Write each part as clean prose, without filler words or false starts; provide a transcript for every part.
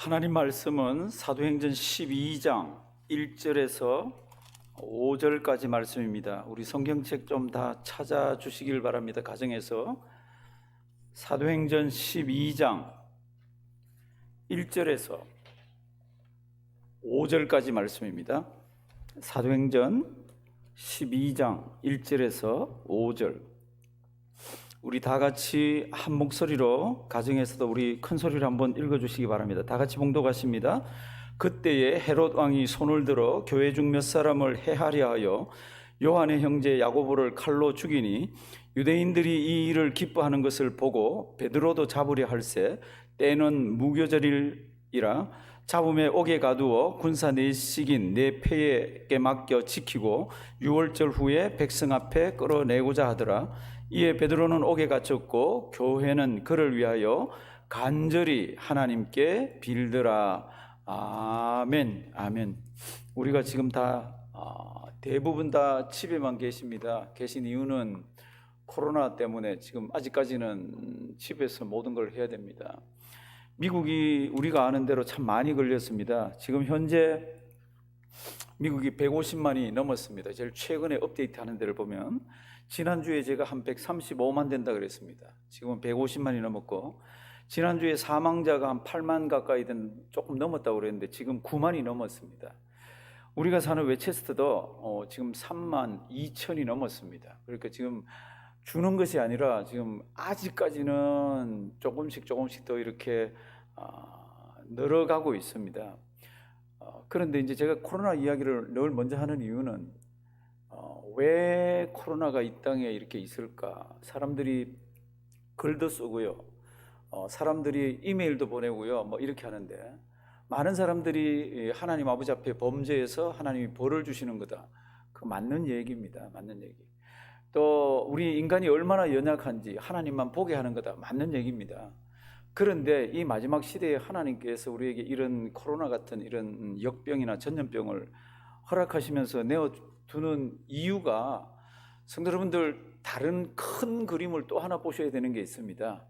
하나님 말씀은 사도행전 12장 1절에서 5절까지 말씀입니다. 우리 성경책 좀 다 찾아주시길 바랍니다. 가정에서 사도행전 12장 1절에서 5절까지 말씀입니다. 사도행전 12장 1절에서 5절. 우리 다 같이 한 목소리로 가정에서도 우리 큰 소리로 한번 읽어주시기 바랍니다. 다 같이 봉독하십니다. 그때에 헤롯 왕이 손을 들어 교회 중 몇 사람을 해하려 하여 요한의 형제 야고보를 칼로 죽이니 유대인들이 이 일을 기뻐하는 것을 보고 베드로도 잡으려 할세 때는 무교절이라 잡음에 옥에 가두어 군사 내식인 내 패에게 맡겨 지키고 6월절 후에 백성 앞에 끌어내고자 하더라. 이에 베드로는 옥에 갇혔고 교회는 그를 위하여 간절히 하나님께 빌더라. 아멘. 아멘. 우리가 지금 다 대부분 다 집에만 계십니다. 계신 이유는 코로나 때문에 지금 아직까지는 집에서 모든 걸 해야 됩니다. 미국이 우리가 아는 대로 참 많이 걸렸습니다. 지금 현재 미국이 150만이 넘었습니다. 제일 최근에 업데이트하는 데를 보면 지난주에 제가 한 135만 된다 그랬습니다. 지금은 150만이 넘었고 지난주에 사망자가 한 8만 가까이 조금 넘었다고 그랬는데 지금 9만이 넘었습니다. 우리가 사는 웨체스터도 지금 3만 2천이 넘었습니다. 그러니까 지금 주는 것이 아니라 지금 아직까지는 조금씩 더 이렇게 늘어가고 있습니다. 그런데 이제 제가 코로나 이야기를 늘 먼저 하는 이유는 왜 코로나가 이 땅에 이렇게 있을까? 사람들이 글도 쓰고요, 사람들이 이메일도 보내고요, 뭐 이렇게 하는데 많은 사람들이 하나님 아버지 앞에 범죄해서 하나님이 벌을 주시는 거다. 그 맞는 얘기입니다. 맞는 얘기. 또 우리 인간이 얼마나 연약한지 하나님만 보게 하는 거다. 맞는 얘기입니다. 그런데 이 마지막 시대에 하나님께서 우리에게 이런 코로나 같은 이런 역병이나 전염병을 허락하시면서 내어두는 이유가, 성도 여러분들, 다른 큰 그림을 또 하나 보셔야 되는 게 있습니다.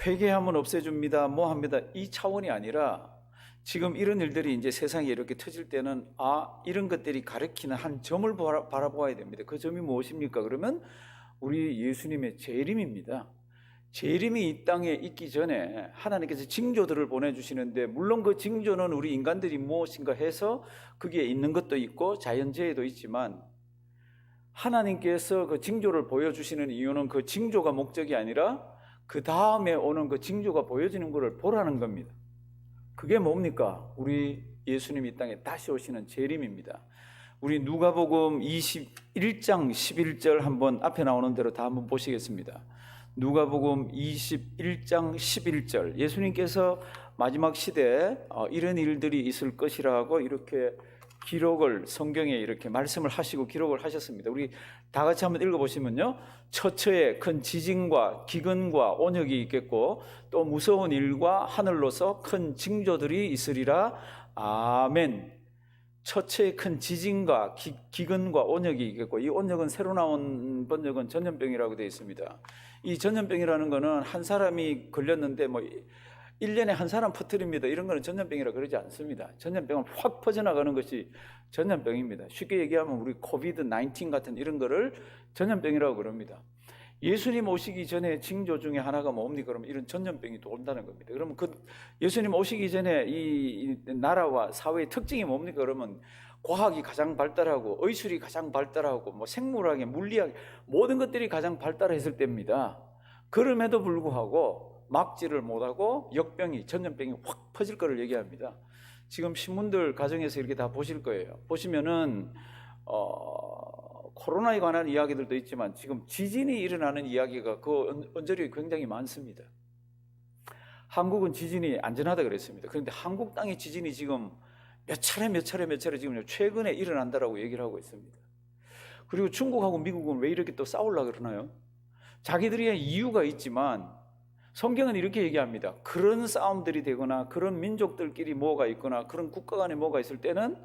회개하면 없애줍니다, 뭐 합니다, 이 차원이 아니라 지금 이런 일들이 이제 세상에 이렇게 터질 때는 이런 것들이 가리키는 한 점을 바라보아야 됩니다. 그 점이 무엇입니까? 그러면 우리 예수님의 재림입니다. 재림이 이 땅에 있기 전에 하나님께서 징조들을 보내주시는데, 물론 그 징조는 우리 인간들이 무엇인가 해서 거기에 있는 것도 있고 자연재해도 있지만, 하나님께서 그 징조를 보여주시는 이유는 그 징조가 목적이 아니라 그 다음에 오는 그 징조가 보여지는 것을 보라는 겁니다. 그게 뭡니까? 우리 예수님이 이 땅에 다시 오시는 재림입니다. 우리 누가복음 21장 11절 한번 앞에 나오는 대로 다 한번 보시겠습니다. 누가복음 21장 11절. 예수님께서 마지막 시대에 이런 일들이 있을 것이라고 이렇게 기록을, 성경에 이렇게 말씀을 하시고 기록을 하셨습니다. 우리 다 같이 한번 읽어보시면요, 처처에 큰 지진과 기근과 온역이 있겠고 또 무서운 일과 하늘로서 큰 징조들이 있으리라. 아멘. 처처에 큰 지진과 기근과 온역이 있겠고, 이 온역은 새로 나온 번역은 전염병이라고 되어 있습니다. 이 전염병이라는 거는 한 사람이 걸렸는데 뭐 1년에 한 사람 퍼뜨립니다, 이런 거는 전염병이라고 그러지 않습니다. 전염병은 확 퍼져나가는 것이 전염병입니다. 쉽게 얘기하면 우리 코비드 19 같은 이런 거를 전염병이라고 그럽니다. 예수님 오시기 전에 징조 중에 하나가 뭡니까? 그러면 이런 전염병이 또 온다는 겁니다. 그러면 그 예수님 오시기 전에 이 나라와 사회의 특징이 뭡니까? 그러면 과학이 가장 발달하고 의술이 가장 발달하고 뭐 생물학에 물리학 모든 것들이 가장 발달했을 때입니다. 그럼에도 불구하고 막지를 못하고 역병이, 전염병이 확 퍼질 거를 얘기합니다. 지금 신문들 가정에서 이렇게 다 보실 거예요. 보시면은 코로나에 관한 이야기들도 있지만 지금 지진이 일어나는 이야기가 그 언저리에 굉장히 많습니다. 한국은 지진이 안전하다 그랬습니다. 그런데 한국 땅의 지진이 지금 몇 차례 지금 최근에 일어난다라고 얘기를 하고 있습니다. 그리고 중국하고 미국은 왜 이렇게 또 싸우려고 그러나요? 자기들의 이유가 있지만 성경은 이렇게 얘기합니다. 그런 싸움들이 되거나 그런 민족들끼리 뭐가 있거나 그런 국가 간에 뭐가 있을 때는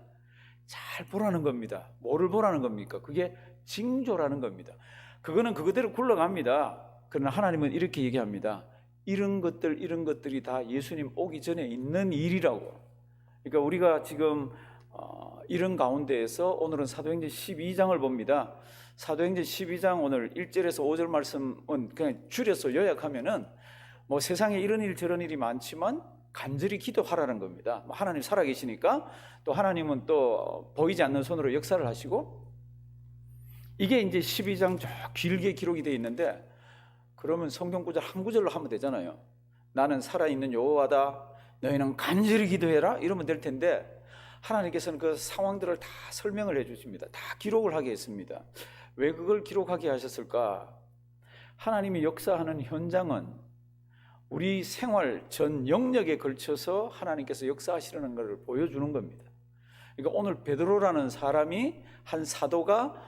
잘 보라는 겁니다. 뭐를 보라는 겁니까? 그게 징조라는 겁니다. 그거는 그거대로 굴러갑니다. 그러나 하나님은 이렇게 얘기합니다. 이런 것들이 다 예수님 오기 전에 있는 일이라고. 그러니까 우리가 지금 이런 가운데에서 오늘은 사도행전 12장을 봅니다. 사도행전 12장 오늘 1절에서 5절 말씀은 그냥 줄여서 요약하면은 뭐 세상에 이런 일 저런 일이 많지만 간절히 기도하라는 겁니다. 하나님 살아계시니까 또 하나님은 또 보이지 않는 손으로 역사를 하시고, 이게 이제 12장 쭉 길게 기록이 되어 있는데, 그러면 성경 구절 한 구절로 하면 되잖아요. 나는 살아있는 여호와다, 너희는 간절히 기도해라, 이러면 될 텐데 하나님께서는 그 상황들을 다 설명을 해 주십니다. 다 기록을 하게 했습니다. 왜 그걸 기록하게 하셨을까? 하나님이 역사하는 현장은 우리 생활 전 영역에 걸쳐서 하나님께서 역사하시려는 것을 보여주는 겁니다. 그러니까 오늘 베드로라는 사람이, 한 사도가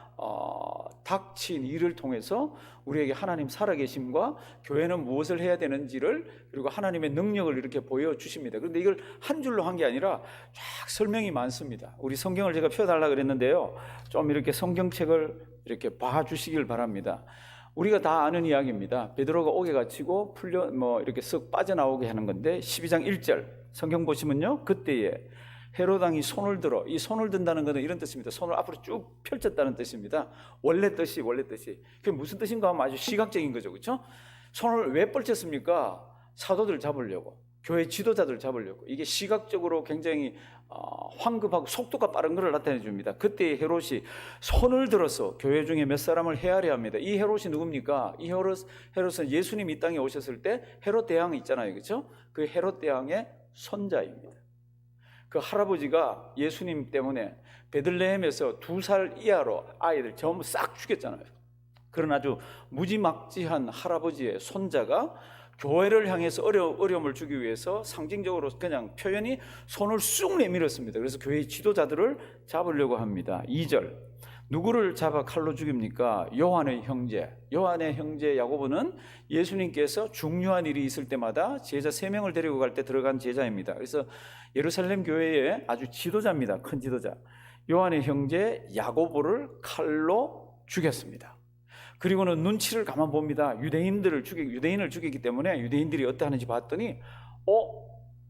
닥친 일을 통해서 우리에게 하나님 살아계심과 교회는 무엇을 해야 되는지를, 그리고 하나님의 능력을 이렇게 보여주십니다. 그런데 이걸 한 줄로 한 게 아니라 쫙 설명이 많습니다. 우리 성경을 제가 펴달라고 그랬는데요, 좀 이렇게 성경책을 이렇게 봐주시길 바랍니다. 우리가 다 아는 이야기입니다. 베드로가 옥에 갇히고 이렇게 쓱 빠져나오게 하는 건데, 12장 1절 성경 보시면요, 그때에 헤롯 왕이 손을 들어, 이 손을 든다는 것은 이런 뜻입니다. 손을 앞으로 쭉 펼쳤다는 뜻입니다. 원래 뜻이. 그게 무슨 뜻인가 하면 아주 시각적인 거죠, 그렇죠? 손을 왜 펼쳤습니까? 사도들 잡으려고, 교회 지도자들 잡으려고. 이게 시각적으로 굉장히 황급하고 속도가 빠른 것을 나타내 줍니다. 그때 헤롯이 손을 들어서 교회 중에 몇 사람을 헤아려 합니다. 이 헤롯이 누굽니까? 이 헤롯은 예수님이 이 땅에 오셨을 때 헤롯 대왕 있잖아요, 그렇죠? 그 헤롯 대왕의 손자입니다. 그 할아버지가 예수님 때문에 베들레헴에서 2살 이하로 아이들 전부 싹 죽였잖아요. 그런 아주 무지막지한 할아버지의 손자가 교회를 향해서 어려움을 주기 위해서 상징적으로 그냥 표현이 손을 쑥 내밀었습니다. 그래서 교회의 지도자들을 잡으려고 합니다. 2절 누구를 잡아 칼로 죽입니까? 요한의 형제 야고보는 예수님께서 중요한 일이 있을 때마다 제자 3명을 데리고 갈 때 들어간 제자입니다. 그래서 예루살렘 교회의 아주 지도자입니다. 큰 지도자. 요한의 형제 야고보를 칼로 죽였습니다. 그리고는 눈치를 가만 봅니다. 유대인을 죽이기 때문에 유대인들이 어떠하는지 봤더니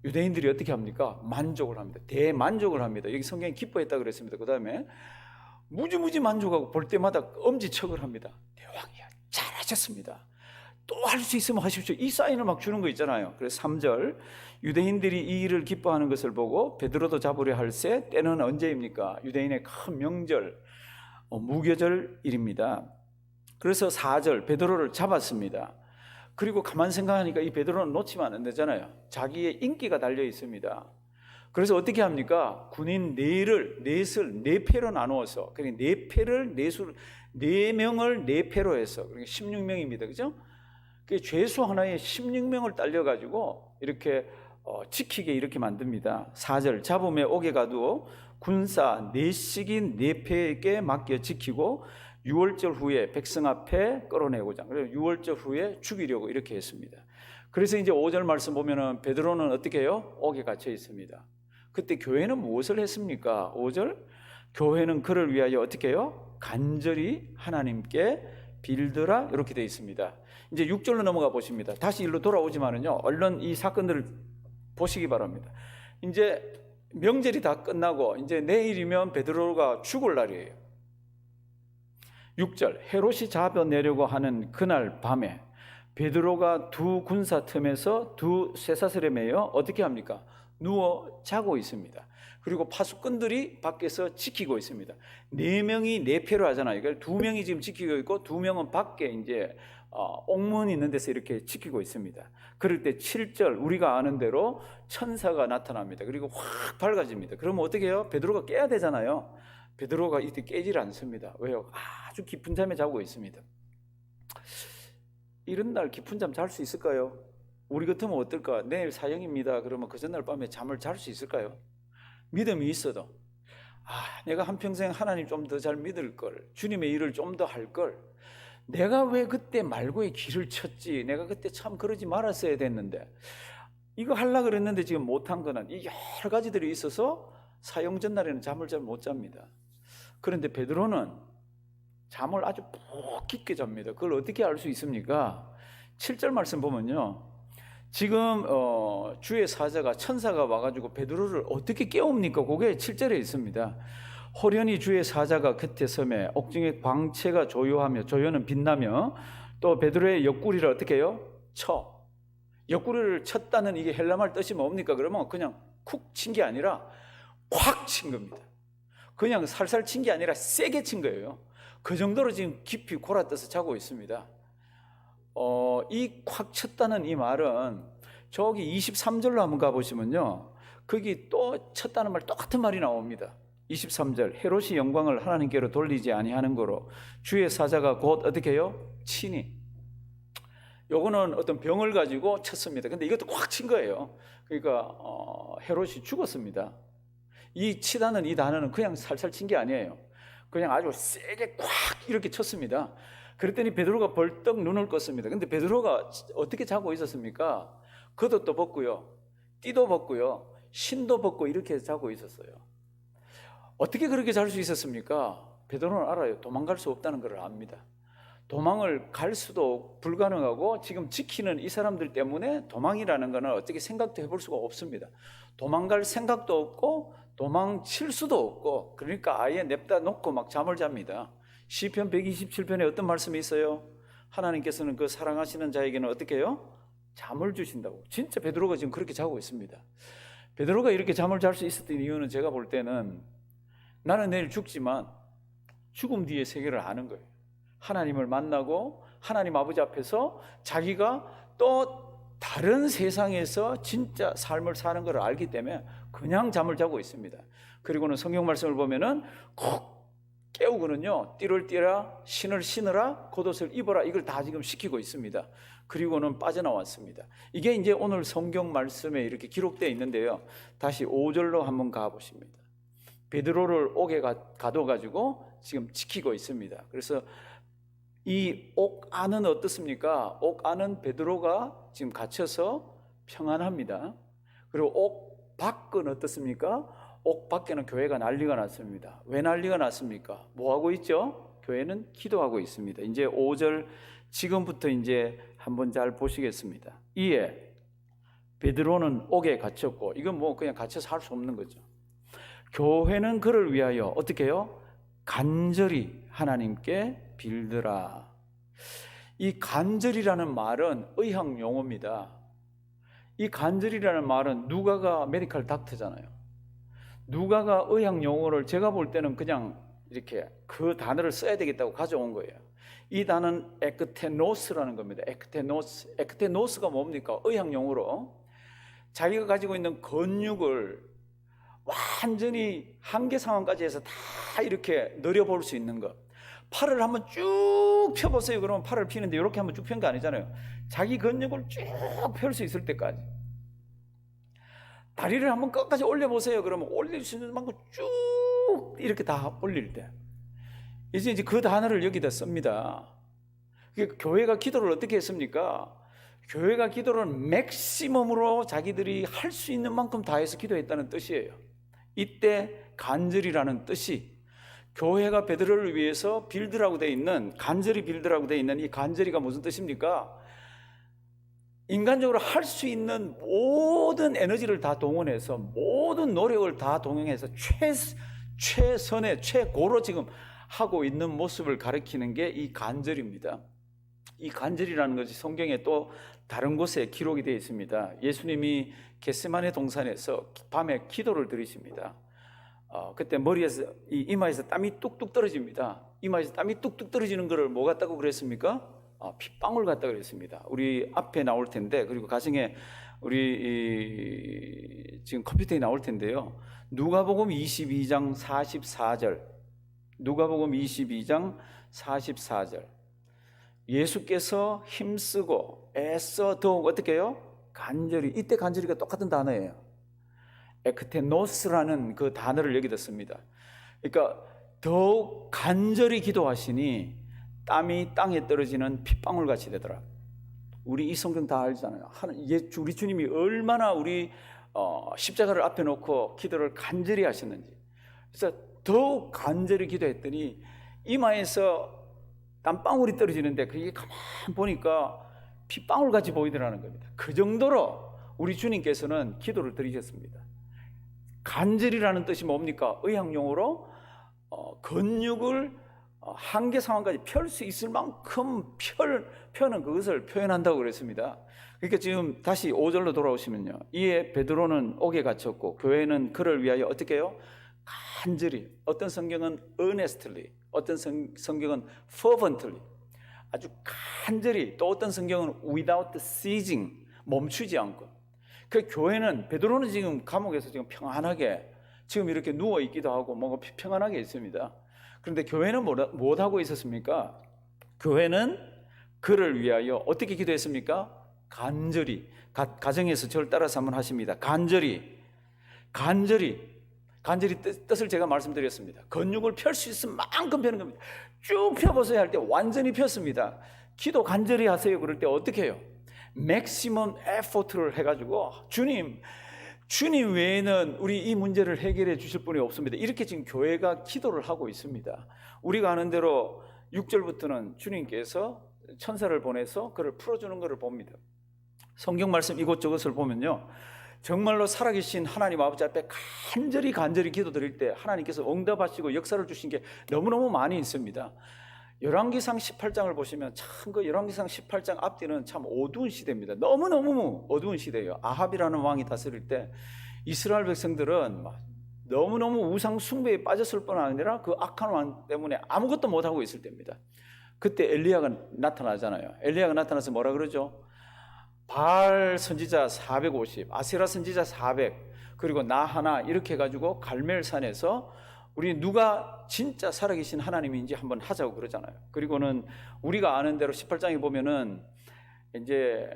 유대인들이 어떻게 합니까? 만족을 합니다. 대만족을 합니다. 여기 성경에 기뻐했다 그랬습니다. 그 다음에 무지무지 만족하고 볼 때마다 엄지척을 합니다. 대왕이야, 잘하셨습니다. 또 할 수 있으면 하십시오. 이 사인을 막 주는 거 있잖아요. 그래서 3절 유대인들이 이 일을 기뻐하는 것을 보고 베드로도 잡으려 할새 때는 언제입니까? 유대인의 큰 명절 무교절일입니다. 그래서 4절 베드로를 잡았습니다. 그리고 가만 생각하니까 이 베드로는 놓치면 안 되잖아요. 자기의 인기가 달려 있습니다. 그래서 어떻게 합니까? 군인 넷을 4패로 나누어서, 그러니까 4명을 4패로 해서, 그러니까 16명입니다. 그죠? 그 죄수 하나에 16명을 딸려가지고 이렇게 지키게 이렇게 만듭니다. 4절 잡음에 옥에 가두어 군사 4씩인 4패에게 맡겨 지키고 6월절 후에 백성 앞에 끌어내고자, 그래서 6월절 후에 죽이려고 이렇게 했습니다. 그래서 이제 5절 말씀 보면은 베드로는 어떻게 해요? 옥에 갇혀 있습니다. 그때 교회는 무엇을 했습니까? 5절 교회는 그를 위하여 어떻게 해요? 간절히 하나님께 빌더라, 이렇게 되어 있습니다. 이제 6절로 넘어가 보십니다. 다시 일로 돌아오지만은요, 얼른 이 사건들을 보시기 바랍니다. 이제 명절이 다 끝나고 이제 내일이면 베드로가 죽을 날이에요. 6절 헤롯이 잡아내려고 하는 그날 밤에 베드로가 두 군사 틈에서 두 쇠사슬에 매여 어떻게 합니까? 누워 자고 있습니다. 그리고 파수꾼들이 밖에서 지키고 있습니다. 4명이 4패로 하잖아요. 그러니까 2명이 지금 지키고 있고 2명은 밖에 이제 옥문 있는 데서 이렇게 지키고 있습니다. 그럴 때 7절 우리가 아는 대로 천사가 나타납니다. 그리고 확 밝아집니다. 그러면 어떻게 해요? 베드로가 깨야 되잖아요. 베드로가 이때 깨질 않습니다. 왜요? 아주 깊은 잠에 자고 있습니다. 이런 날 깊은 잠 잘 수 있을까요? 우리 같으면 어떨까? 내일 사형입니다. 그러면 그 전날 밤에 잠을 잘 수 있을까요? 믿음이 있어도 내가 한평생 하나님 좀 더 잘 믿을 걸, 주님의 일을 좀 더 할 걸, 내가 왜 그때 말고의 길을 쳤지, 내가 그때 참 그러지 말았어야 됐는데, 이거 하려고 그랬는데 지금 못한 거는 이 여러 가지들이 있어서 사형 전날에는 잠을 잘 못 잡니다. 그런데 베드로는 잠을 아주 푹 깊게 잡니다. 그걸 어떻게 알 수 있습니까? 7절 말씀 보면요, 지금 주의 사자가 천사가 와가지고 베드로를 어떻게 깨웁니까? 그게 7절에 있습니다. 호련히 주의 사자가 곁에 섬에 옥중에 광채가 조요하며, 조요는 빛나며, 또 베드로의 옆구리를 어떻게 해요? 쳐. 옆구리를 쳤다는 이게 헬라말 뜻이 뭡니까? 그러면 그냥 쿡 친 게 아니라 콱 친 겁니다. 그냥 살살 친 게 아니라 세게 친 거예요. 그 정도로 지금 깊이 골아떠서 자고 있습니다. 이 콱 쳤다는 이 말은 저기 23절로 한번 가보시면요, 거기 또 쳤다는 말 똑같은 말이 나옵니다. 23절, 헤롯이 영광을 하나님께로 돌리지 아니하는 거로 주의 사자가 곧 어떻게 해요? 치니. 요거는 어떤 병을 가지고 쳤습니다. 근데 이것도 꽉 친 거예요. 그러니까 헤롯이 죽었습니다. 이 치다는 이 단어는 그냥 살살 친 게 아니에요. 그냥 아주 세게 꽉 이렇게 쳤습니다. 그랬더니 베드로가 벌떡 눈을 껐습니다. 근데 베드로가 어떻게 자고 있었습니까? 겉옷도 벗고요, 띠도 벗고요, 신도 벗고 이렇게 자고 있었어요. 어떻게 그렇게 잘 수 있었습니까? 베드로는 알아요. 도망갈 수 없다는 걸 압니다. 도망을 갈 수도 불가능하고, 지금 지키는 이 사람들 때문에 도망이라는 거는 어떻게 생각도 해볼 수가 없습니다. 도망갈 생각도 없고 도망칠 수도 없고, 그러니까 아예 냅다 놓고 막 잠을 잡니다. 시편 127편에 어떤 말씀이 있어요? 하나님께서는 그 사랑하시는 자에게는 어떻게 해요? 잠을 주신다고. 진짜 베드로가 지금 그렇게 자고 있습니다. 베드로가 이렇게 잠을 잘 수 있었던 이유는 제가 볼 때는, 나는 내일 죽지만 죽음 뒤의 세계를 아는 거예요. 하나님을 만나고 하나님 아버지 앞에서 자기가 또 다른 세상에서 진짜 삶을 사는 걸 알기 때문에 그냥 잠을 자고 있습니다. 그리고는 성경 말씀을 보면은 콕 깨우고는요, 띠를 띠라, 신을 신으라, 겉옷을 입어라, 이걸 다 지금 시키고 있습니다. 그리고는 빠져나왔습니다. 이게 이제 오늘 성경 말씀에 이렇게 기록되어 있는데요, 다시 5절로 한번 가보십니다. 베드로를 옥에 가둬가지고 지금 지키고 있습니다. 그래서 이 옥 안은 어떻습니까? 옥 안은 베드로가 지금 갇혀서 평안합니다. 그리고 옥 밖은 어떻습니까? 옥 밖에는 교회가 난리가 났습니다. 왜 난리가 났습니까? 뭐 하고 있죠? 교회는 기도하고 있습니다. 이제 5절 지금부터 이제 한번 잘 보시겠습니다. 이에 베드로는 옥에 갇혔고, 이건 뭐 그냥 갇혀서 할 수 없는 거죠. 교회는 그를 위하여 어떻게 해요? 간절히 하나님께 빌더라. 이 간절이라는 말은 의학 용어입니다. 이 간절이라는 말은 누가가 메디컬 닥터잖아요. 누가가 의학 용어를 제가 볼 때는 그냥 이렇게 그 단어를 써야 되겠다고 가져온 거예요. 이 단어는 에크테노스라는 겁니다. 에크테노스. 에크테노스가 뭡니까? 의학 용어로 자기가 가지고 있는 근육을 완전히 한계 상황까지 해서 다 이렇게 늘려볼 수 있는 것. 팔을 한번 쭉 펴보세요. 그러면 팔을 피는데 이렇게 한번 쭉 편 거 아니잖아요. 자기 근육을 쭉 펼 수 있을 때까지. 다리를 한번 끝까지 올려보세요. 그러면 올릴 수 있는 만큼 쭉 이렇게 다 올릴 때. 이제 그 단어를 여기다 씁니다. 교회가 기도를 어떻게 했습니까? 교회가 기도를 맥시멈으로 자기들이 할 수 있는 만큼 다 해서 기도했다는 뜻이에요. 이때 간절이라는 뜻이, 교회가 베드로를 위해서 빌드라고 되어 있는, 간절히 빌드라고 되어 있는 이 간절이가 무슨 뜻입니까? 인간적으로 할 수 있는 모든 에너지를 다 동원해서, 모든 노력을 다 동원해서 최선의 최고로 지금 하고 있는 모습을 가리키는 게 이 간절입니다. 이 간절이라는 것이 성경에 또 다른 곳에 기록이 되어 있습니다. 예수님이 겟세마네 동산에서 밤에 기도를 드리십니다. 그때 머리에서, 이마에서 땀이 뚝뚝 떨어집니다. 이마에서 땀이 뚝뚝 떨어지는 것을 뭐 같다고 그랬습니까? 핏방울 같다고 그랬습니다. 우리 앞에 나올 텐데, 그리고 가정에 우리 지금 컴퓨터에 나올 텐데요. 누가복음 22장 44절. 누가복음 22장 44절. 예수께서 힘쓰고 애써 더욱 어떻게 해요? 간절히. 이때 간절히가 똑같은 단어예요. 에크테노스라는 그 단어를 여기다 씁니다. 그러니까 더욱 간절히 기도하시니 땀이 땅에 떨어지는 핏방울 같이 되더라. 우리 이 성경 다 알잖아요. 우리 주님이 얼마나 우리 십자가를 앞에 놓고 기도를 간절히 하셨는지. 그래서 더욱 간절히 기도했더니 이마에서 땀방울이 떨어지는데, 그게 가만 보니까 핏방울같이 보이더라는 겁니다. 그 정도로 우리 주님께서는 기도를 드리셨습니다. 간절이라는 뜻이 뭡니까? 의학용어로 근육을 한계 상황까지 펼 수 있을 만큼 펴는 그것을 표현한다고 그랬습니다. 그러니까 지금 다시 5절로 돌아오시면요, 이에 베드로는 옥에 갇혔고 교회는 그를 위하여 어떻게 해요? 간절히, 어떤 성경은 earnestly, 어떤 성경은 fervently, 아주 간절히, 또 어떤 성경은 without ceasing, 멈추지 않고. 그 교회는, 베드로는 지금 감옥에서 지금 평안하게 지금 이렇게 누워 있기도 하고 뭔가 평안하게 있습니다. 그런데 교회는 뭐 하고 있었습니까? 교회는 그를 위하여 어떻게 기도했습니까? 간절히. 가정에서 저를 따라서 한번 하십니다. 간절히 뜻을 제가 말씀드렸습니다. 근육을 펼 수 있을 만큼 펴는 겁니다. 쭉 펴보세요 할 때 완전히 폈습니다. 기도 간절히 하세요 그럴 때 어떻게 해요? 맥시멈 에포트를 해가지고 주님 외에는 우리 이 문제를 해결해 주실 분이 없습니다. 이렇게 지금 교회가 기도를 하고 있습니다. 우리가 아는 대로 6절부터는 주님께서 천사를 보내서 그를 풀어주는 것을 봅니다. 성경 말씀 이곳저곳을 보면요, 정말로 살아계신 하나님 아버지 앞에 간절히 기도드릴 때 하나님께서 응답하시고 역사를 주신 게 너무너무 많이 있습니다. 열왕기상 18장을 보시면 참 그 열왕기상 18장 앞뒤는 참 어두운 시대입니다. 너무너무 어두운 시대예요. 아합이라는 왕이 다스릴 때 이스라엘 백성들은 너무너무 우상 숭배에 빠졌을 뿐 아니라 그 악한 왕 때문에 아무것도 못하고 있을 때입니다. 그때 엘리야가 나타나잖아요. 엘리야가 나타나서 뭐라 그러죠? 바알 선지자 450, 아세라 선지자 400, 그리고 나 하나 이렇게 해가지고 갈멜산에서 우리 누가 진짜 살아계신 하나님인지 한번 하자고 그러잖아요. 그리고는 우리가 아는 대로 18장에 보면은 이제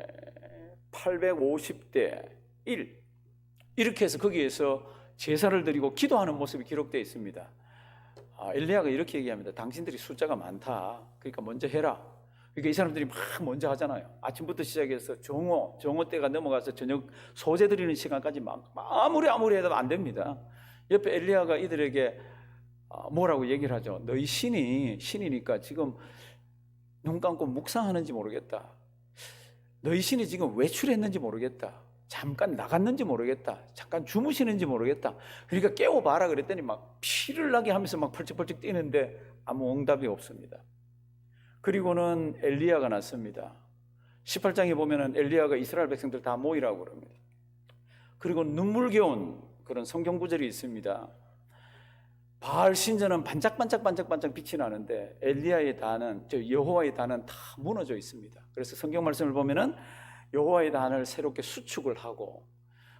850대 1 이렇게 해서 거기에서 제사를 드리고 기도하는 모습이 기록되어 있습니다. 엘리야가 이렇게 얘기합니다. 당신들이 숫자가 많다. 그러니까 먼저 해라. 그러니까 이 사람들이 막 먼저 하잖아요. 아침부터 시작해서 정오 때가 넘어가서 저녁 소제 드리는 시간까지 막 아무리 해도 안 됩니다. 옆에 엘리야가 이들에게 뭐라고 얘기를 하죠? 너희 신이니까 지금 눈 감고 묵상하는지 모르겠다. 너희 신이 지금 외출했는지 모르겠다. 잠깐 나갔는지 모르겠다. 잠깐 주무시는지 모르겠다. 그러니까 깨워봐라 그랬더니 막 피를 나게 하면서 막 펄쩍펄쩍 뛰는데 아무 응답이 없습니다. 그리고는 엘리야가 났습니다. 18장에 보면은 엘리야가 이스라엘 백성들 다 모이라고 그럽니다. 그리고 눈물겨운 그런 성경 구절이 있습니다. 바알 신전은 반짝반짝 빛이 나는데 엘리야의 단은, 여호와의 단은 다 무너져 있습니다. 그래서 성경 말씀을 보면은 여호와의 단을 새롭게 수축을 하고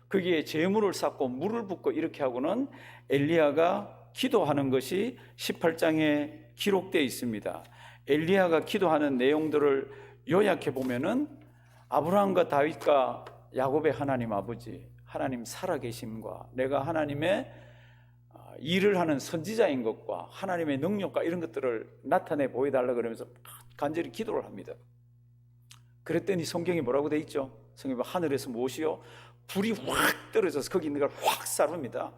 거기에 제물을 쌓고 물을 붓고 이렇게 하고는 엘리야가 기도하는 것이 18장에 기록되어 있습니다. 엘리야가 기도하는 내용들을 요약해 보면은 아브라함과 다윗과 야곱의 하나님 아버지, 하나님 살아계심과 내가 하나님의 일을 하는 선지자인 것과 하나님의 능력과 이런 것들을 나타내 보여달라 그러면서 간절히 기도를 합니다. 그랬더니 성경이 뭐라고 돼 있죠? 성경이 하늘에서 무엇이요? 불이 확 떨어져서 거기 있는 걸 확 쌀릅니다.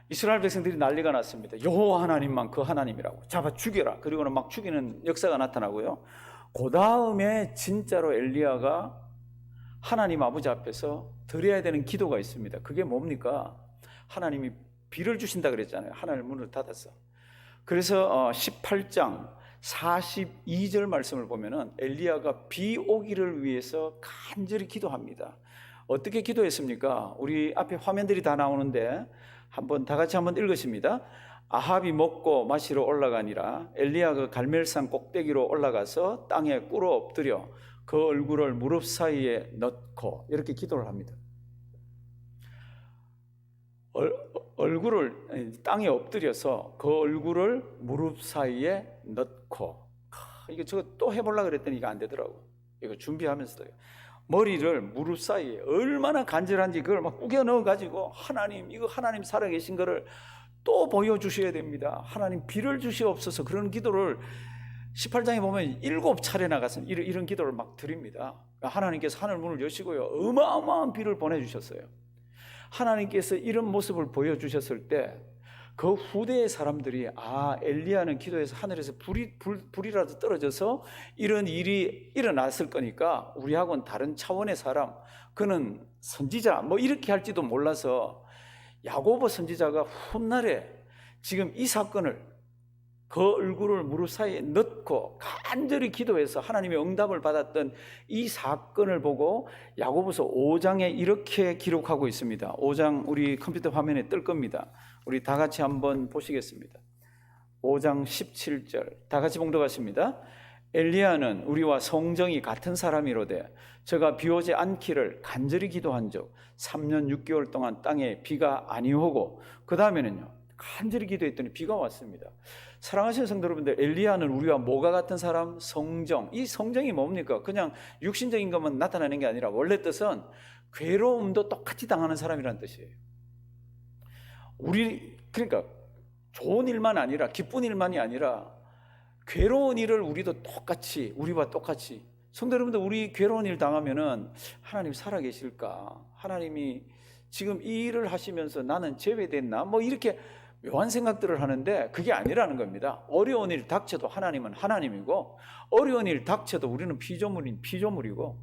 이스라엘 백성들이 난리가 났습니다. 여호와 하나님만 그 하나님이라고 잡아 죽여라. 그리고는 막 죽이는 역사가 나타나고요. 그 다음에 진짜로 엘리야가 하나님 아버지 앞에서 드려야 되는 기도가 있습니다. 그게 뭡니까? 하나님이 비를 주신다 그랬잖아요. 하늘 문을 닫았어. 그래서 18장 42절 말씀을 보면은 엘리야가 비 오기를 위해서 간절히 기도합니다. 어떻게 기도했습니까? 우리 앞에 화면들이 다 나오는데 다 같이 한번 읽으십니다. 아합이 먹고 마시러 올라가니라 엘리야가 갈멜산 꼭대기로 올라가서 땅에 꿇어 엎드려 그 얼굴을 무릎 사이에 넣고 이렇게 기도를 합니다. 얼굴을 땅에 엎드려서 그 얼굴을 무릎 사이에 넣고, 이거 저거 또 해보려고 그랬더니 이거 안 되더라고. 이거 준비하면서도요. 머리를 무릎 사이에 얼마나 간절한지 그걸 막 우겨 넣어가지고 하나님, 하나님 살아계신 거를 또 보여주셔야 됩니다. 하나님 비를 주시옵소서. 그런 기도를 18장에 보면 7차례 나가서 이런 기도를 막 드립니다. 하나님께서 하늘 문을 여시고요, 어마어마한 비를 보내주셨어요. 하나님께서 이런 모습을 보여주셨을 때 그 후대의 사람들이 엘리야는 기도해서 하늘에서 불이라도 떨어져서 이런 일이 일어났을 거니까 우리하고는 다른 차원의 사람, 그는 선지자 뭐 이렇게 할지도 몰라서 야고보 선지자가 훗날에 지금 이 사건을 그 얼굴을 무릎 사이에 넣고 간절히 기도해서 하나님의 응답을 받았던 이 사건을 보고 야고보서 5장에 이렇게 기록하고 있습니다. 5장 우리 컴퓨터 화면에 뜰 겁니다. 우리 다 같이 한번 보시겠습니다. 5장 17절 다 같이 봉독하십니다. 엘리야는 우리와 성정이 같은 사람이로되 저가 비 오지 않기를 간절히 기도한 적 3년 6개월 동안 땅에 비가 아니오고 그 다음에는요 간절히 기도했더니 비가 왔습니다. 사랑하시는 성도 여러분들, 엘리야는 우리와 뭐가 같은 사람? 성정. 이 성정이 뭡니까? 그냥 육신적인 것만 나타나는 게 아니라 원래 뜻은 괴로움도 똑같이 당하는 사람이라는 뜻이에요. 그러니까 좋은 일만 아니라 기쁜 일만이 아니라 괴로운 일을 우리와 똑같이 성도 여러분들, 우리 괴로운 일 당하면은 하나님 살아계실까? 하나님이 지금 이 일을 하시면서 나는 제외됐나? 뭐 이렇게 묘한 생각들을 하는데 그게 아니라는 겁니다. 어려운 일 닥쳐도 하나님은 하나님이고 어려운 일 닥쳐도 우리는 피조물인 피조물이고,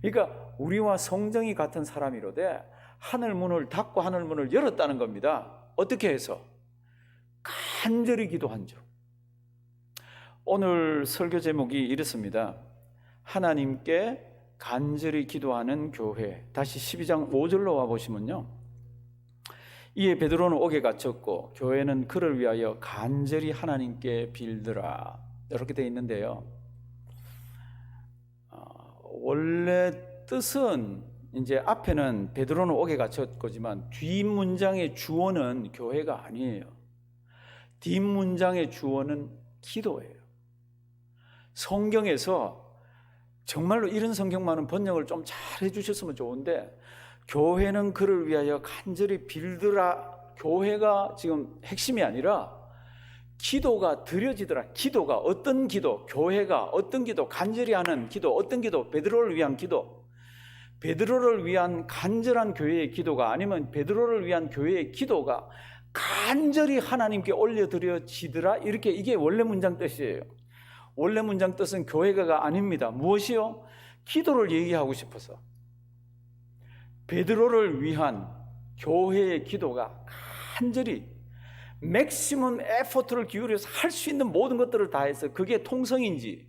그러니까 우리와 성정이 같은 사람이로되 하늘 문을 닫고 하늘 문을 열었다는 겁니다. 어떻게 해서? 간절히 기도한 적. 오늘 설교 제목이 이렇습니다. 하나님께 간절히 기도하는 교회. 다시 12장 5절로 와보시면요, 이에 베드로는 옥에 갇혔고 교회는 그를 위하여 간절히 하나님께 빌더라, 이렇게 되어 있는데요, 원래 뜻은 이제 앞에는 베드로는 옥에 갇혔거지만 뒷문장의 주어는 교회가 아니에요. 뒷문장의 주어는 기도예요. 성경에서 정말로 이런 성경만은 번역을 좀 잘 해주셨으면 좋은데, 교회는 그를 위하여 간절히 빌더라, 교회가 지금 핵심이 아니라 기도가 드려지더라. 기도가 어떤 기도, 교회가 어떤 기도, 간절히 하는 기도, 어떤 기도, 베드로를 위한 기도, 베드로를 위한 간절한 교회의 기도가 아니면 베드로를 위한 교회의 기도가 간절히 하나님께 올려드려지더라, 이렇게, 이게 원래 문장 뜻이에요. 원래 문장 뜻은 교회가 아닙니다. 무엇이요? 기도를 얘기하고 싶어서 베드로를 위한 교회의 기도가 간절히 맥시멈 에포트를 기울여서 할 수 있는 모든 것들을 다해서, 그게 통성인지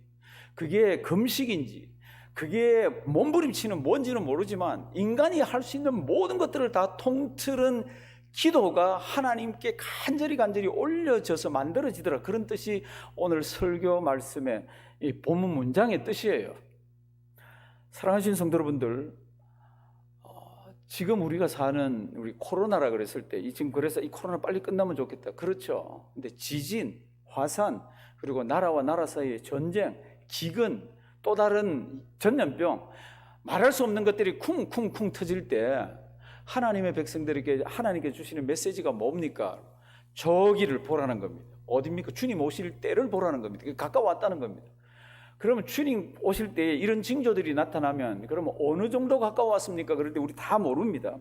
그게 금식인지 그게 몸부림치는 뭔지는 모르지만 인간이 할 수 있는 모든 것들을 다 통틀은 기도가 하나님께 간절히 올려져서 만들어지더라, 그런 뜻이 오늘 설교 말씀의 이 본문 문장의 뜻이에요. 사랑하시는 성도 여러분들, 지금 우리가 사는 우리 코로나라 그랬을 때 지금 그래서 이 코로나 빨리 끝나면 좋겠다, 그렇죠. 근데 지진, 화산, 그리고 나라와 나라 사이의 전쟁, 기근, 또 다른 전염병, 말할 수 없는 것들이 쿵쿵쿵 터질 때 하나님의 백성들에게 하나님께 주시는 메시지가 뭡니까? 저기를 보라는 겁니다. 어디입니까? 주님 오실 때를 보라는 겁니다. 가까웠다는 겁니다. 그러면 주님 오실 때 이런 징조들이 나타나면 그러면 어느 정도 가까웠습니까? 그럴 때 우리 다 모릅니다.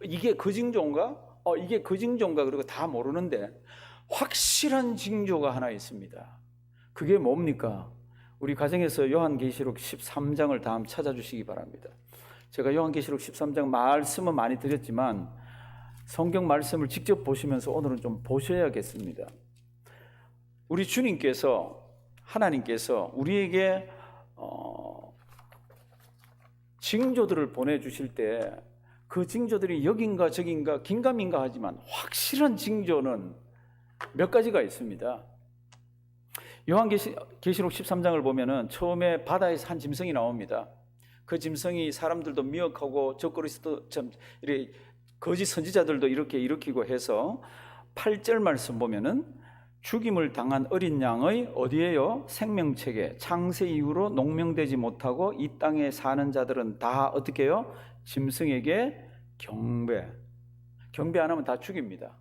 이게 그 징조인가? 이게 그 징조인가? 그리고 다 모르는데 확실한 징조가 하나 있습니다. 그게 뭡니까? 우리 가정에서 요한계시록 13장을 다 한번 찾아주시기 바랍니다. 제가 요한계시록 13장 말씀은 많이 드렸지만 성경 말씀을 직접 보시면서 오늘은 좀 보셔야겠습니다. 우리 주님께서, 하나님께서 우리에게 징조들을 보내주실 때 그 징조들이 여긴가 저긴가 긴가민가 하지만 확실한 징조는 몇 가지가 있습니다. 요한계시록 13장을 보면은 처음에 바다에서 한 짐승이 나옵니다. 그 짐승이 사람들도 미혹하고 적그리스도 거짓 선지자들도 이렇게 일으키고 해서 8절 말씀 보면은 죽임을 당한 어린 양의 어디에요? 생명책에 창세 이후로 농명되지 못하고 이 땅에 사는 자들은 다 어떻게 해요? 짐승에게 경배 안 하면 다 죽입니다.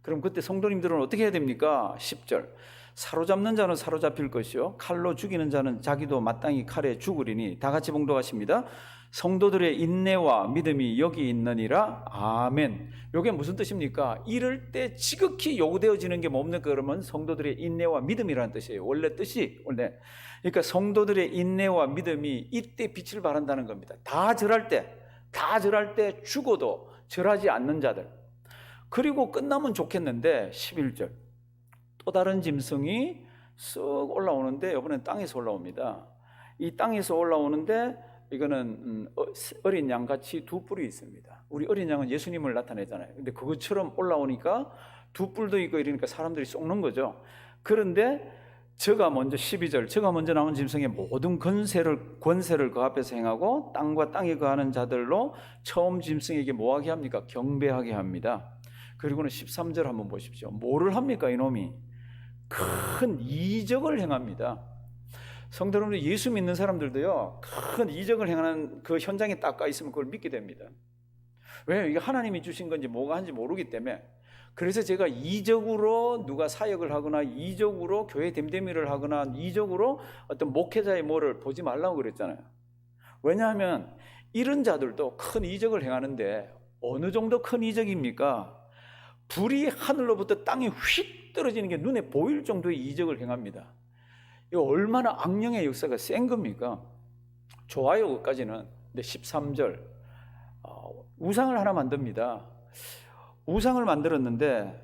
그럼 그때 성도님들은 어떻게 해야 됩니까? 10절. 사로잡는 자는 사로잡힐 것이요 칼로 죽이는 자는 자기도 마땅히 칼에 죽으리니. 다 같이 봉독하십니다. 성도들의 인내와 믿음이 여기 있느니라. 아멘. 이게 무슨 뜻입니까? 이럴 때 지극히 요구되어지는 게 뭡니까? 그러면 성도들의 인내와 믿음이라는 뜻이에요. 원래 뜻이 원래. 그러니까 성도들의 인내와 믿음이 이때 빛을 발한다는 겁니다. 다 절할 때 죽어도 절하지 않는 자들. 그리고 끝나면 좋겠는데 11절. 또 다른 짐승이 쓱 올라오는데 이번엔 땅에서 올라옵니다. 이 땅에서 올라오는데 이거는 어린 양같이 두 뿔이 있습니다. 우리 어린 양은 예수님을 나타내잖아요. 근데 그것처럼 올라오니까 두 뿔도 있고 이러니까 사람들이 속는 거죠. 그런데 저가 먼저 12절, 저가 먼저 나온 짐승의 모든 권세를 그 앞에서 행하고 땅과 땅에 거하는 자들로 처음 짐승에게 뭐하게 합니까? 경배하게 합니다. 그리고는 13절 한번 보십시오. 뭐를 합니까? 이놈이 큰 이적을 행합니다. 성도 여러분들, 예수 믿는 사람들도요, 큰 이적을 행하는 그 현장에 딱 가 있으면 그걸 믿게 됩니다. 왜냐하면 이게 하나님이 주신 건지 뭐가 한지 모르기 때문에. 그래서 제가 이적으로 누가 사역을 하거나 이적으로 교회 댐댐이를 하거나 이적으로 어떤 목회자의 뭐를 보지 말라고 그랬잖아요. 왜냐하면 이런 자들도 큰 이적을 행하는데 어느 정도 큰 이적입니까? 불이 하늘로부터 땅에 휙 떨어지는 게 눈에 보일 정도의 이적을 행합니다. 이거 얼마나 악령의 역사가 센 겁니까? 좋아요, 그까지는. 근데 13절 우상을 하나 만듭니다. 우상을 만들었는데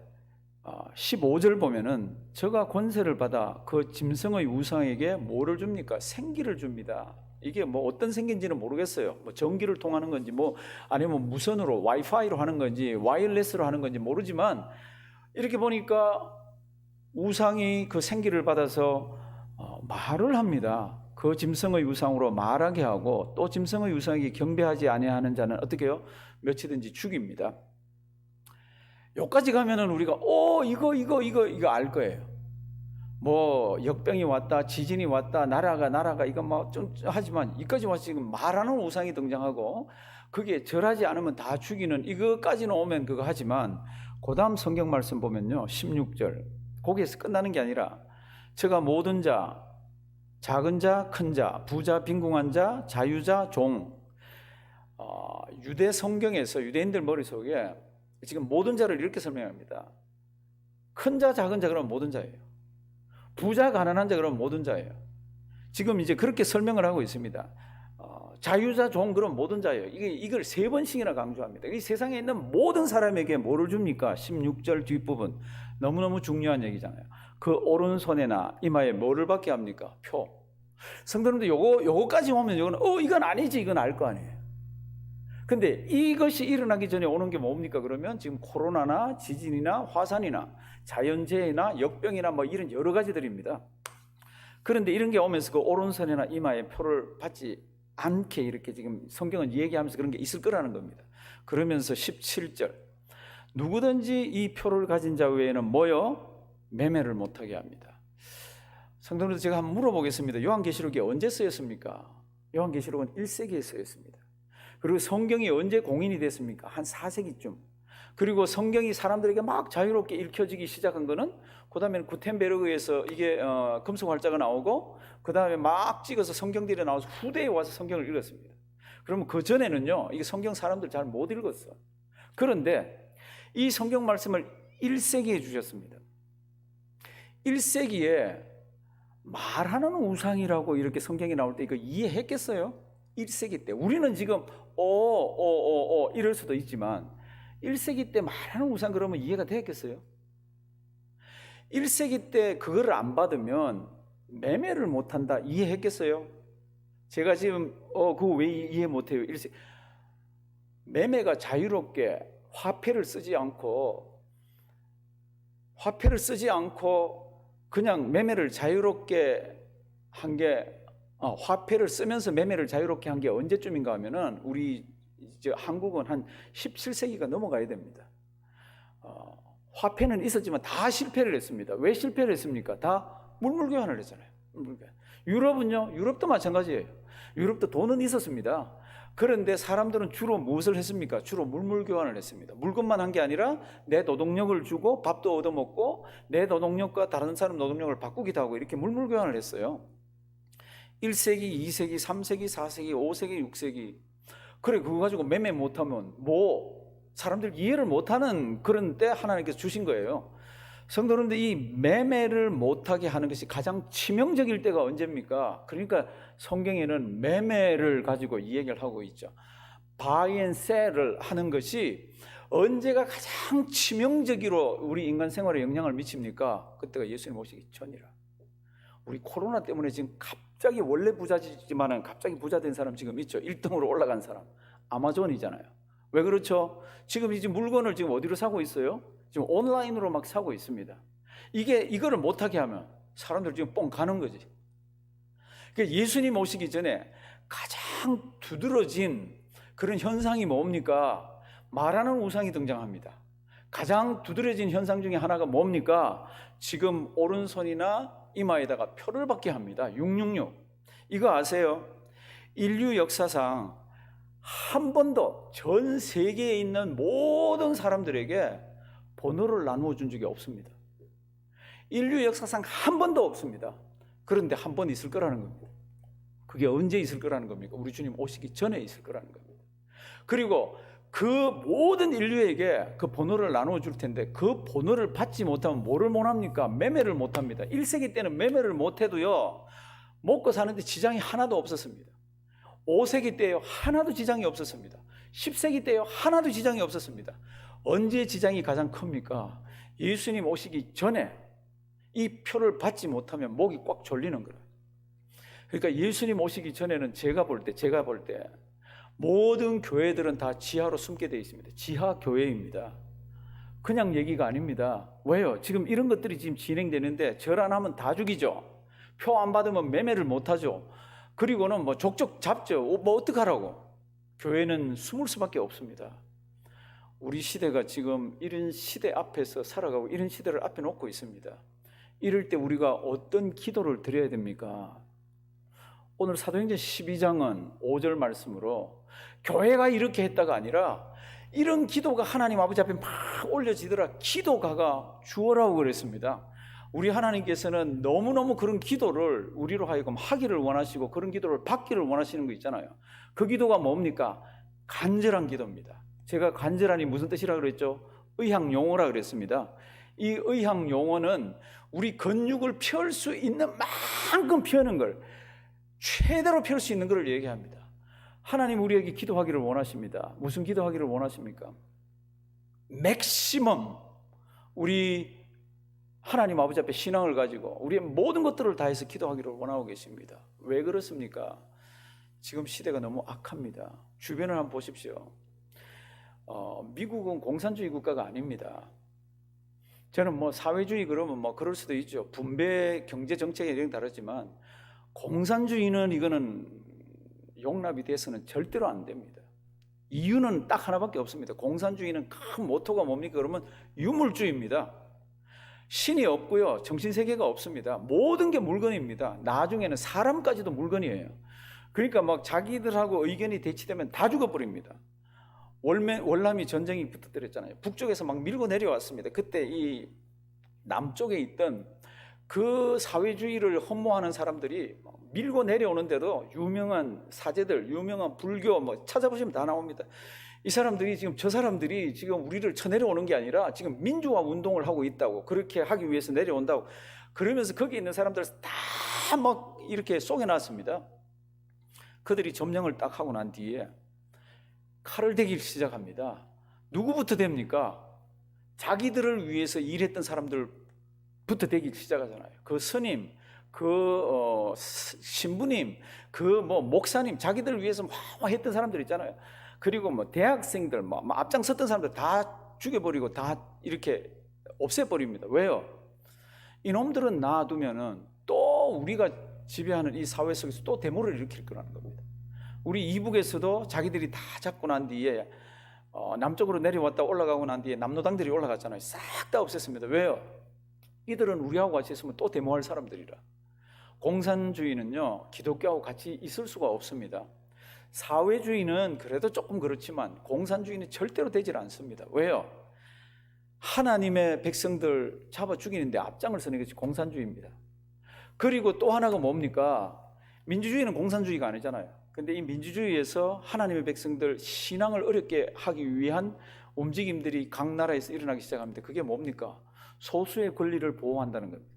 15절 보면은 저가 권세를 받아 그 짐승의 우상에게 뭐를 줍니까? 생기를 줍니다. 이게 뭐 어떤 생기인지는 모르겠어요. 뭐 전기를 통하는 건지 뭐 아니면 무선으로 와이파이로 하는 건지 와이어리스로 하는 건지 모르지만 이렇게 보니까 우상이 그 생기를 받아서 말을 합니다. 그 짐승의 우상으로 말하게 하고 또 짐승의 우상에게 경배하지 아니하는 자는 어떻게 해요? 며치든지 죽입니다. 여기까지 가면은 우리가 이거 알 거예요. 뭐 역병이 왔다, 지진이 왔다, 나라가 이거 뭐 좀 하지만 이까지 와서 지금 말하는 우상이 등장하고 그게 절하지 않으면 다 죽이는 이거까지는 오면 그거 하지만 그 다음 성경 말씀 보면요, 16절 거기에서 끝나는 게 아니라 저가 모든 자, 작은 자, 큰 자, 부자, 빈궁한 자, 자유자, 종. 유대 성경에서 유대인들 머릿속에 지금 모든 자를 이렇게 설명합니다. 큰 자, 작은 자 그러면 모든 자예요. 부자, 가난한 자 그러면 모든 자예요. 지금 이제 그렇게 설명을 하고 있습니다. 자유자, 종 그러면 모든 자예요. 이걸 3번씩이나 강조합니다. 이 세상에 있는 모든 사람에게 뭐를 줍니까? 16절 뒷부분 너무너무 중요한 얘기잖아요. 그 오른손에나 이마에 뭐를 받게 합니까? 표. 성도님들 요거까지 오면 이건 아니지, 이건 알 거 아니에요. 근데 이것이 일어나기 전에 오는 게 뭡니까? 그러면 지금 코로나나 지진이나 화산이나 자연재해나 역병이나 뭐 이런 여러 가지들입니다. 그런데 이런 게 오면서 그 오른손이나 이마에 표를 받지 않게 이렇게 지금 성경은 얘기하면서 그런 게 있을 거라는 겁니다. 그러면서 17절 누구든지 이 표를 가진 자 외에는 뭐요? 매매를 못하게 합니다. 성도님들, 제가 한번 물어보겠습니다. 요한계시록이 언제 쓰였습니까? 요한계시록은 1세기에 쓰였습니다. 그리고 성경이 언제 공인이 됐습니까? 한 4세기쯤. 그리고 성경이 사람들에게 막 자유롭게 읽혀지기 시작한 거는 그 다음에는 구텐베르그에서 이게 금속 활자가 나오고 그 다음에 막 찍어서 성경들이 나와서 후대에 와서 성경을 읽었습니다. 그러면 그 전에는요, 이게 성경 사람들 잘 못 읽었어. 그런데 이 성경 말씀을 1세기에 주셨습니다. 1세기에 말하는 우상이라고 이렇게 성경이 나올 때 이거 이해했겠어요? 1세기 때. 우리는 지금 이럴 수도 있지만 1세기 때 말하는 우상 그러면 이해가 되겠어요? 1세기 때 그거를 안 받으면 매매를 못한다 이해했겠어요? 제가 지금 그거 왜 이해 못해요? 매매가 자유롭게 화폐를 쓰지 않고 그냥 매매를 자유롭게 한 게 화폐를 쓰면서 매매를 자유롭게 한 게 언제쯤인가 하면은 우리 이제 한국은 한 17세기가 넘어가야 됩니다. 화폐는 있었지만 다 실패를 했습니다. 왜 실패를 했습니까? 다 물물교환을 했잖아요. 유럽은요, 유럽도 마찬가지예요. 유럽도 돈은 있었습니다. 그런데 사람들은 주로 무엇을 했습니까? 주로 물물 교환을 했습니다. 물건만 한 게 아니라 내 노동력을 주고 밥도 얻어먹고 내 노동력과 다른 사람 노동력을 바꾸기도 하고 이렇게 물물 교환을 했어요. 1세기, 2세기, 3세기, 4세기, 5세기, 6세기. 그래, 그거 가지고 매매 못하면 사람들 이해를 못하는 그런 때 하나님께서 주신 거예요. 성도 여러분들, 이 매매를 못하게 하는 것이 가장 치명적일 때가 언제입니까? 그러니까 성경에는 매매를 가지고 이 얘기를 하고 있죠. buy and sell을 하는 것이 언제가 가장 치명적으로 우리 인간 생활에 영향을 미칩니까? 그때가 예수님 오시기 전이라. 우리 코로나 때문에 지금 갑자기 원래 부자지만은 갑자기 부자 된 사람 지금 있죠. 1등으로 올라간 사람. 아마존이잖아요. 왜 그렇죠? 지금 이제 물건을 지금 어디로 사고 있어요? 지금 온라인으로 막 사고 있습니다. 이거를 못하게 하면 사람들 지금 뻥 가는 거지. 그러니까 예수님 오시기 전에 가장 두드러진 그런 현상이 뭡니까? 말하는 우상이 등장합니다. 가장 두드러진 현상 중에 하나가 뭡니까? 지금 오른손이나 이마에다가 표를 받게 합니다. 666. 이거 아세요? 인류 역사상 한 번도 전 세계에 있는 모든 사람들에게 번호를 나누어 준 적이 없습니다. 인류 역사상 한 번도 없습니다. 그런데 한 번 있을 거라는 겁니다. 그게 언제 있을 거라는 겁니까? 우리 주님 오시기 전에 있을 거라는 겁니다. 그리고 그 모든 인류에게 그 번호를 나누어 줄 텐데 그 번호를 받지 못하면 뭐를 못 합니까? 매매를 못 합니다. 1세기 때는 매매를 못 해도요, 먹고 사는데 지장이 하나도 없었습니다. 5세기 때요, 하나도 지장이 없었습니다. 10세기 때요, 하나도 지장이 없었습니다. 언제 지장이 가장 큽니까? 예수님 오시기 전에 이 표를 받지 못하면 목이 꽉 졸리는 거예요. 그러니까 예수님 오시기 전에는 제가 볼 때 모든 교회들은 다 지하로 숨게 되어 있습니다. 지하 교회입니다. 그냥 얘기가 아닙니다. 왜요? 지금 이런 것들이 지금 진행되는데 절 안 하면 다 죽이죠. 표 안 받으면 매매를 못 하죠. 그리고는 뭐 족족 잡죠. 뭐 어떡하라고. 교회는 숨을 수밖에 없습니다. 우리 시대가 지금 이런 시대 앞에서 살아가고 이런 시대를 앞에 놓고 있습니다. 이럴 때 우리가 어떤 기도를 드려야 됩니까? 오늘 사도행전 12장은 5절 말씀으로 교회가 이렇게 했다가 아니라 이런 기도가 하나님 아버지 앞에 막 올려지더라. 기도가가 주어라고 그랬습니다. 우리 하나님께서는 너무너무 그런 기도를 우리로 하여금 하기를 원하시고 그런 기도를 받기를 원하시는 거 있잖아요. 그 기도가 뭡니까? 간절한 기도입니다. 제가 간절하니 무슨 뜻이라고 그랬죠? 의향용어라 그랬습니다. 이 의향용어는 우리 근육을 펼 수 있는 만큼 펴는 걸, 최대로 펼 수 있는 걸 얘기합니다. 하나님 우리에게 기도하기를 원하십니다. 무슨 기도하기를 원하십니까? 맥시멈 우리 하나님 아버지 앞에 신앙을 가지고 우리의 모든 것들을 다해서 기도하기를 원하고 계십니다. 왜 그렇습니까? 지금 시대가 너무 악합니다. 주변을 한번 보십시오. 미국은 공산주의 국가가 아닙니다. 저는 뭐 사회주의 그러면 뭐 그럴 수도 있죠. 분배 경제 정책에 여행 다르지만 공산주의는 이거는 용납이 돼서는 절대로 안 됩니다. 이유는 딱 하나밖에 없습니다. 공산주의는 큰 모토가 뭡니까? 그러면 유물주의입니다. 신이 없고요, 정신세계가 없습니다. 모든 게 물건입니다. 나중에는 사람까지도 물건이에요. 그러니까 막 자기들하고 의견이 대치되면 다 죽어버립니다. 월남이 전쟁이 붙었더랬잖아요. 북쪽에서 막 밀고 내려왔습니다. 그때 이 남쪽에 있던 그 사회주의를 흠모하는 사람들이 밀고 내려오는데도 유명한 사제들, 유명한 불교 뭐 찾아보시면 다 나옵니다. 이 사람들이 지금 저 사람들이 지금 우리를 쳐내려오는 게 아니라 지금 민주화 운동을 하고 있다고, 그렇게 하기 위해서 내려온다고 그러면서 거기 있는 사람들을 다 막 이렇게 쏘겨놨습니다. 그들이 점령을 딱 하고 난 뒤에 칼을 대기 시작합니다. 누구부터 됩니까? 자기들을 위해서 일했던 사람들부터 대기 시작하잖아요. 그 스님, 그 신부님, 그 뭐 목사님, 자기들을 위해서 막 했던 사람들 있잖아요. 그리고 뭐 대학생들, 뭐 앞장섰던 사람들 다 죽여버리고 다 이렇게 없애버립니다. 왜요? 이놈들은 놔두면은 또 우리가 지배하는 이 사회 속에서 또 데모를 일으킬 거라는 겁니다. 우리 이북에서도 자기들이 다 잡고 난 뒤에 남쪽으로 내려왔다 올라가고 난 뒤에 남노당들이 올라갔잖아요. 싹 다 없앴습니다. 왜요? 이들은 우리하고 같이 있으면 또 데모할 사람들이라. 공산주의는요, 기독교하고 같이 있을 수가 없습니다. 사회주의는 그래도 조금 그렇지만 공산주의는 절대로 되질 않습니다. 왜요? 하나님의 백성들 잡아 죽이는데 앞장을 서는 것이 공산주의입니다. 그리고 또 하나가 뭡니까? 민주주의는 공산주의가 아니잖아요. 근데 이 민주주의에서 하나님의 백성들 신앙을 어렵게 하기 위한 움직임들이 각 나라에서 일어나기 시작합니다. 그게 뭡니까? 소수의 권리를 보호한다는 겁니다.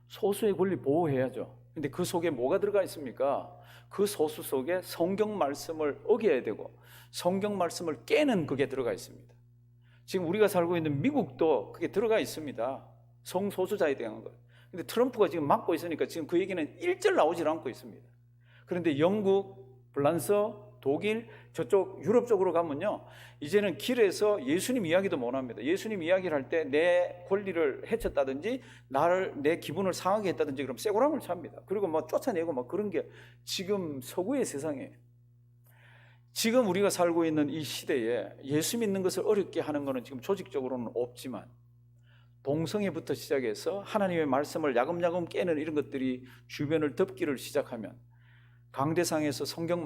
소수의 권리 보호해야죠. 근데 그 속에 뭐가 들어가 있습니까? 그 소수 속에 성경 말씀을 어겨야 되고 성경 말씀을 깨는 그게 들어가 있습니다. 지금 우리가 살고 있는 미국도 그게 들어가 있습니다. 성소수자에 대한 것. 근데 트럼프가 지금 막고 있으니까 지금 그 얘기는 일절 나오질 않고 있습니다. 그런데 영국, 프랑스, 독일, 저쪽 유럽 쪽으로 가면요, 이제는 길에서 예수님 이야기도 못 합니다. 예수님 이야기를 할 때 내 권리를 해쳤다든지 내 기분을 상하게 했다든지 그럼 쇠고랑을 찹니다. 그리고 뭐 쫓아내고 막 그런 게 지금 서구의 세상에, 지금 우리가 살고 있는 이 시대에 예수 믿는 것을 어렵게 하는 것은 지금 조직적으로는 없지만 동성애부터 시작해서 하나님의 말씀을 야금야금 깨는 이런 것들이 주변을 덮기를 시작하면 강대상에서 성경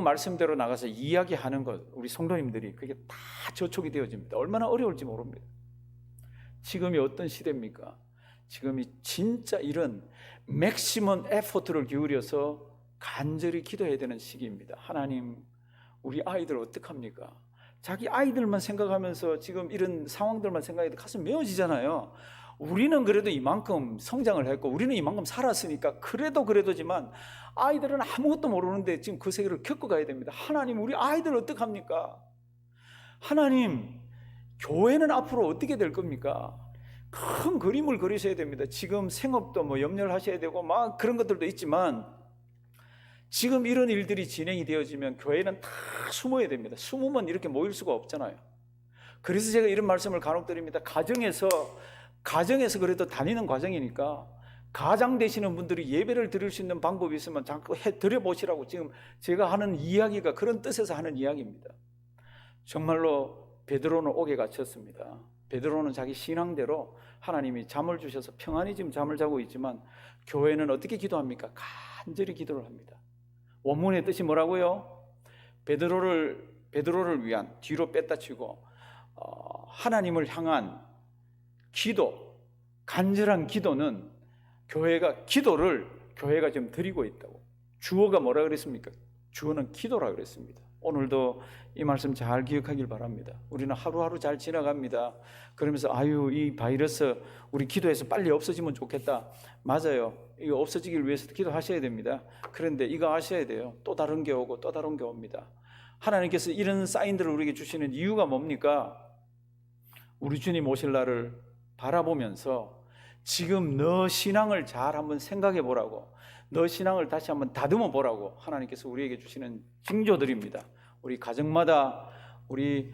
말씀대로 나가서 이야기하는 것, 우리 성도님들이 그게 다 저촉이 되어집니다. 얼마나 어려울지 모릅니다. 지금이 어떤 시대입니까? 지금이 진짜 이런 맥시멈 에포트를 기울여서 간절히 기도해야 되는 시기입니다. 하나님, 우리 아이들 어떡합니까? 자기 아이들만 생각하면서 지금 이런 상황들만 생각해도 가슴 메어지잖아요. 우리는 그래도 이만큼 성장을 했고 우리는 이만큼 살았으니까 그래도지만 아이들은 아무것도 모르는데 지금 그 세계를 겪어가야 됩니다. 하나님, 우리 아이들 어떡합니까? 하나님, 교회는 앞으로 어떻게 될 겁니까? 큰 그림을 그리셔야 됩니다. 지금 생업도 뭐 염려를 하셔야 되고 막 그런 것들도 있지만 지금 이런 일들이 진행이 되어지면 교회는 다 숨어야 됩니다. 숨으면 이렇게 모일 수가 없잖아요. 그래서 제가 이런 말씀을 간혹 드립니다. 가정에서 그래도 다니는 과정이니까 가장 되시는 분들이 예배를 드릴 수 있는 방법이 있으면 자꾸 드려보시라고 지금 제가 하는 이야기가 그런 뜻에서 하는 이야기입니다. 정말로 베드로는 옥에 갇혔습니다. 베드로는 자기 신앙대로 하나님이 잠을 주셔서 평안히 지금 잠을 자고 있지만 교회는 어떻게 기도합니까? 간절히 기도를 합니다. 원문의 뜻이 뭐라고요? 베드로를 위한, 뒤로 뺐다 치고 하나님을 향한 기도, 간절한 기도는 교회가 지금 드리고 있다고. 주어가 뭐라 그랬습니까? 주어는 기도라 그랬습니다. 오늘도 이 말씀 잘 기억하길 바랍니다. 우리는 하루하루 잘 지나갑니다. 그러면서 이 바이러스 우리 기도해서 빨리 없어지면 좋겠다. 맞아요. 이거 없어지길 위해서 기도하셔야 됩니다. 그런데 이거 아셔야 돼요. 또 다른 게 오고 또 다른 게 옵니다. 하나님께서 이런 사인들을 우리에게 주시는 이유가 뭡니까? 우리 주님 오실 날을 바라보면서 지금 너 신앙을 잘 한번 생각해 보라고, 너 신앙을 다시 한번 다듬어 보라고 하나님께서 우리에게 주시는 징조들입니다. 우리 가정마다 우리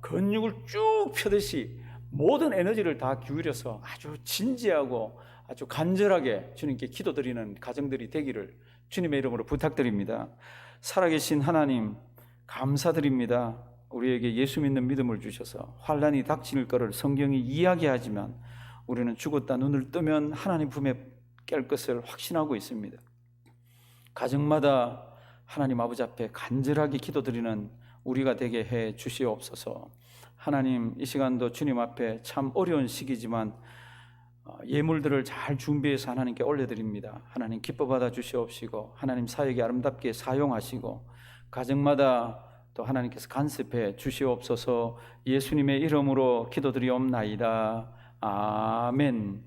근육을 쭉 펴듯이 모든 에너지를 다 기울여서 아주 진지하고 아주 간절하게 주님께 기도드리는 가정들이 되기를 주님의 이름으로 부탁드립니다. 살아계신 하나님, 감사드립니다. 우리에게 예수 믿는 믿음을 주셔서 환난이 닥칠 것을 성경이 이야기하지만 우리는 죽었다 눈을 뜨면 하나님 품에 깰 것을 확신하고 있습니다. 가정마다 하나님 아버지 앞에 간절하게 기도드리는 우리가 되게 해 주시옵소서. 하나님, 이 시간도 주님 앞에 참 어려운 시기지만 예물들을 잘 준비해서 하나님께 올려드립니다. 하나님 기뻐 받아 주시옵시고 하나님 사역에 아름답게 사용하시고 가정마다 또 하나님께서 간섭해 주시옵소서. 예수님의 이름으로 기도드리옵나이다. 아멘.